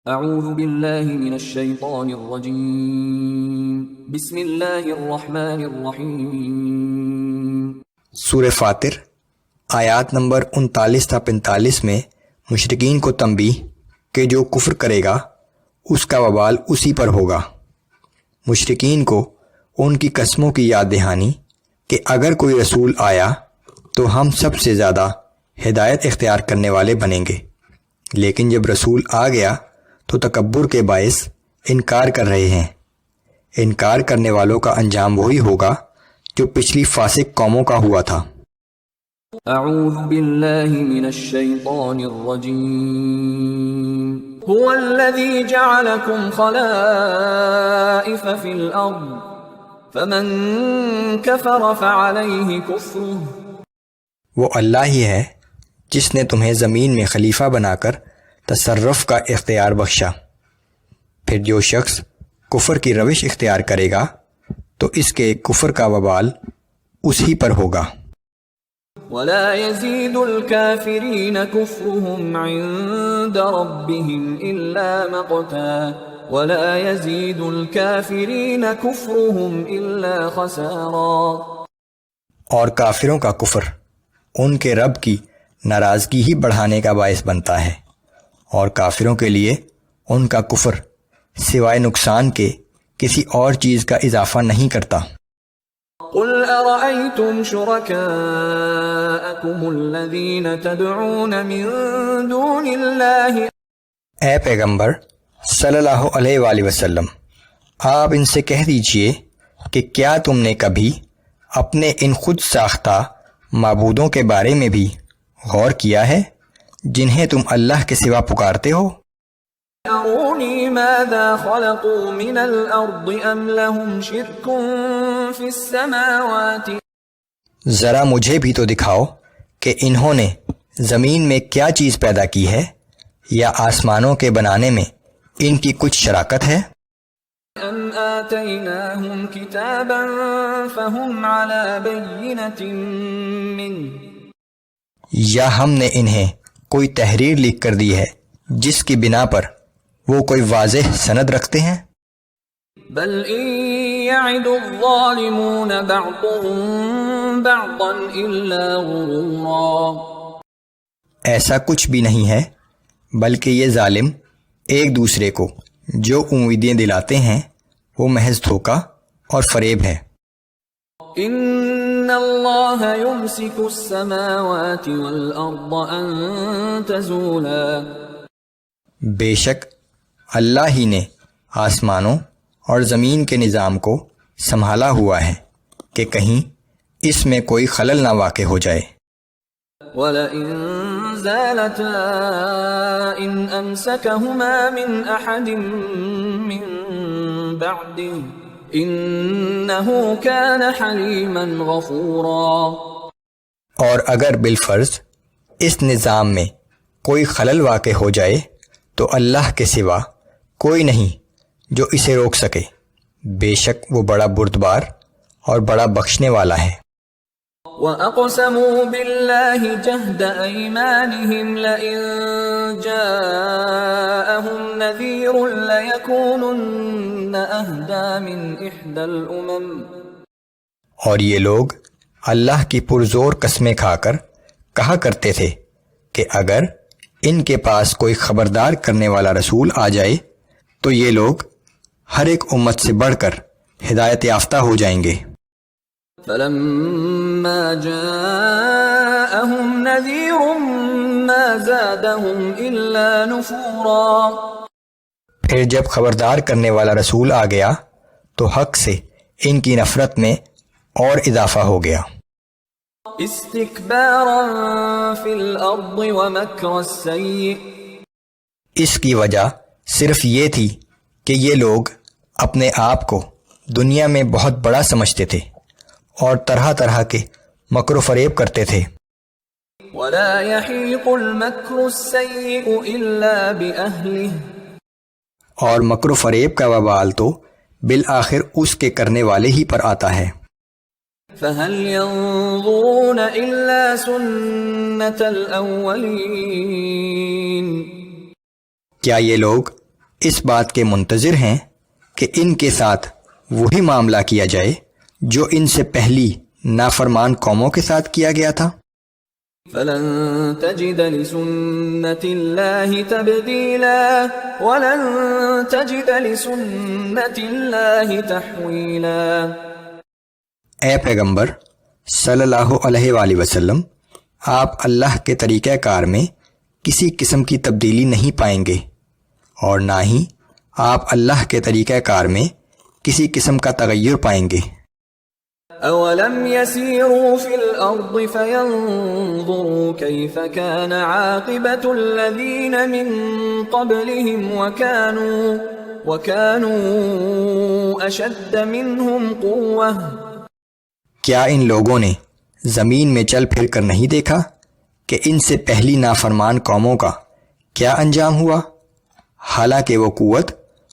اعوذ باللہ من الشیطان الرجیم بسم اللہ الرحمن الرحیم۔ سورہ فاطر آیات نمبر 39 تا 45 میں مشرکین کو تنبیہ کہ جو کفر کرے گا اس کا وبال اسی پر ہوگا۔ مشرکین کو ان کی قسموں کی یاد دہانی کہ اگر کوئی رسول آیا تو ہم سب سے زیادہ ہدایت اختیار کرنے والے بنیں گے، لیکن جب رسول آ گیا تو تکبر کے باعث انکار کر رہے ہیں۔ انکار کرنے والوں کا انجام وہی ہوگا جو پچھلی فاسق قوموں کا ہوا تھا۔ اعوذ باللہ من الشیطان الرجیم۔ هو الذی جعلکم خلائف فی الارض فمن کفر فعلیہ کفرہ۔ وہ اللہ ہی ہے جس نے تمہیں زمین میں خلیفہ بنا کر تصرف کا اختیار بخشا، پھر جو شخص کفر کی روش اختیار کرے گا تو اس کے کفر کا وبال اسی پر ہوگا۔ ولا يزيد الكافرين كفرهم عند ربهم إلا مقتا ولا يزيد الكافرين كفرهم إلا خسارا۔ اور کافروں کا کفر ان کے رب کی ناراضگی ہی بڑھانے کا باعث بنتا ہے، اور کافروں کے لیے ان کا کفر سوائے نقصان کے کسی اور چیز کا اضافہ نہیں کرتا۔ قل ارأيتم شركاءكم الذين تدعون من دون الله۔ اے پیغمبر صلی اللہ علیہ وآلہ وسلم، آپ ان سے کہہ دیجئے کہ کیا تم نے کبھی اپنے ان خود ساختہ معبودوں کے بارے میں بھی غور کیا ہے جنہیں تم اللہ کے سوا پکارتے ہو؟ ارونی ماذا خلقوا من الارض ام لهم شرک فی السماوات۔ ذرا مجھے بھی تو دکھاؤ کہ انہوں نے زمین میں کیا چیز پیدا کی ہے، یا آسمانوں کے بنانے میں ان کی کچھ شراکت ہے؟ ام آتیناہم کتابا فہم علی بینۃ منہ۔ یا ہم نے انہیں کوئی تحریر لکھ کر دی ہے جس کی بنا پر وہ کوئی واضح سند رکھتے ہیں؟ بل ان یعد الظالمون بعضهم بعضا الا غرورا۔ ایسا کچھ بھی نہیں ہے، بلکہ یہ ظالم ایک دوسرے کو جو امیدیں دلاتے ہیں وہ محض دھوکہ اور فریب ہے۔ ان اللہ یمسک السماوات والارض ان تزولا۔ بے شک اللہ ہی نے آسمانوں اور زمین کے نظام کو سنبھالا ہوا ہے کہ کہیں اس میں کوئی خلل نہ واقع ہو جائے۔ وَلَئِن زَالَتَا إِنْ أَمْسَكَهُمَا مِنْ أَحَدٍ مِّن بَعْدِهِ إِنَّهُ كَانَ حَلِيمًا غَفُورًا۔ اور اگر بالفرض اس نظام میں کوئی خلل واقع ہو جائے تو اللہ کے سوا کوئی نہیں جو اسے روک سکے، بے شک وہ بڑا بردبار اور بڑا بخشنے والا ہے۔ وَأَقْسَمُوا بِاللَّهِ جَهْدَ أَيْمَانِهِمْ لَئِن جَاءَهُمْ نَذِيرٌ لَيَكُونُنَّ أَهْدَىٰ مِنْ إِحْدَى الْأُمَمِ۔ اور یہ لوگ اللہ کی پرزور قسمیں کھا کر کہا کرتے تھے کہ اگر ان کے پاس کوئی خبردار کرنے والا رسول آ جائے تو یہ لوگ ہر ایک امت سے بڑھ کر ہدایت یافتہ ہو جائیں گے۔ فَلَمَّا جَاءَهُمْ نَذِيرٌ مَّا زَادَهُمْ إِلَّا نُفُورًا۔ پھر جب خبردار کرنے والا رسول آ گیا تو حق سے ان کی نفرت میں اور اضافہ ہو گیا۔ استکبارا فی الارض ومکر السیئ۔ اس کی وجہ صرف یہ تھی کہ یہ لوگ اپنے آپ کو دنیا میں بہت بڑا سمجھتے تھے اور طرح طرح کے مکر و فریب کرتے تھے۔ ولا یحیق المکر السیئ الا بأہلہ۔ اور مکر و فریب کا وبال تو بالآخر اس کے کرنے والے ہی پر آتا ہے۔ فَهَلْ يَنظُرُونَ إِلَّا سُنَّةَ الْأَوَّلِينَ۔ کیا یہ لوگ اس بات کے منتظر ہیں کہ ان کے ساتھ وہی معاملہ کیا جائے جو ان سے پہلی نافرمان قوموں کے ساتھ کیا گیا تھا۔ فلن تجد لسنة الله تبديلا ولن تجد لسنة الله تحویلا۔ اے پیغمبر صلی اللہ علیہ وآلہ وسلم، آپ اللہ کے طریقہ کار میں کسی قسم کی تبدیلی نہیں پائیں گے، اور نہ ہی آپ اللہ کے طریقہ کار میں کسی قسم کا تغیر پائیں گے۔ اولم يسيروا في الارض فينظروا كيف كان عاقبة الذين من قبلهم وكانوا اشد منهم قوة۔ کیا ان لوگوں نے زمین میں چل پھر کر نہیں دیکھا کہ ان سے پہلی نافرمان قوموں کا کیا انجام ہوا، حالانکہ وہ قوت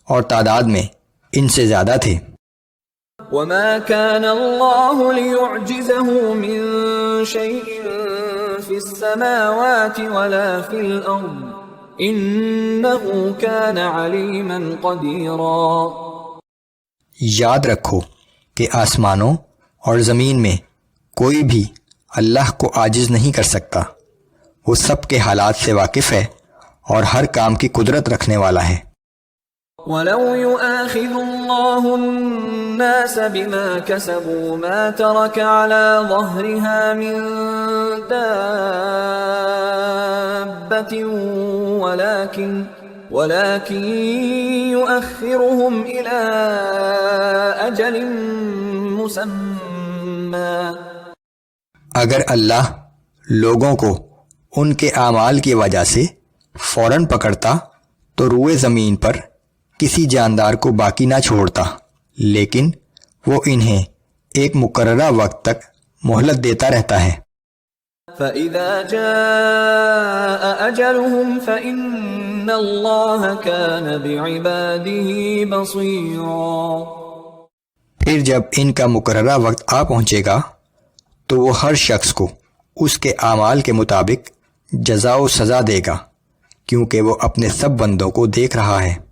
اور تعداد میں ان سے زیادہ تھے۔ وما كان الله ليعجزه من شيء في السماوات ولا في الأرض إنه كان عليما قديرا۔ یاد رکھو کہ آسمانوں اور زمین میں کوئی بھی اللہ کو عاجز نہیں کر سکتا، وہ سب کے حالات سے واقف ہے اور ہر کام کی قدرت رکھنے والا ہے۔ وَلَوْ يُؤَاخِذُ اللَّهُ النَّاسَ بِمَا كَسَبُوا مَا تَرَكَ عَلَى ظَهْرِهَا مِن دَابَّةٍ وَلَكِن يُؤَخِّرُهُمْ إِلَى أَجَلٍ مُّسَمًّى۔ اگر اللہ لوگوں کو ان کے اعمال کی وجہ سے فوراً پکڑتا تو روئے زمین پر کسی جاندار کو باقی نہ چھوڑتا، لیکن وہ انہیں ایک مقررہ وقت تک مہلت دیتا رہتا ہے۔ فَإِذَا جَاءَ أَجَلُهُمْ فَإِنَّ اللَّهَ كَانَ بِعِبَادِهِ بَصِيرًا۔ پھر جب ان کا مقررہ وقت آ پہنچے گا تو وہ ہر شخص کو اس کے اعمال کے مطابق جزا و سزا دے گا، کیونکہ وہ اپنے سب بندوں کو دیکھ رہا ہے۔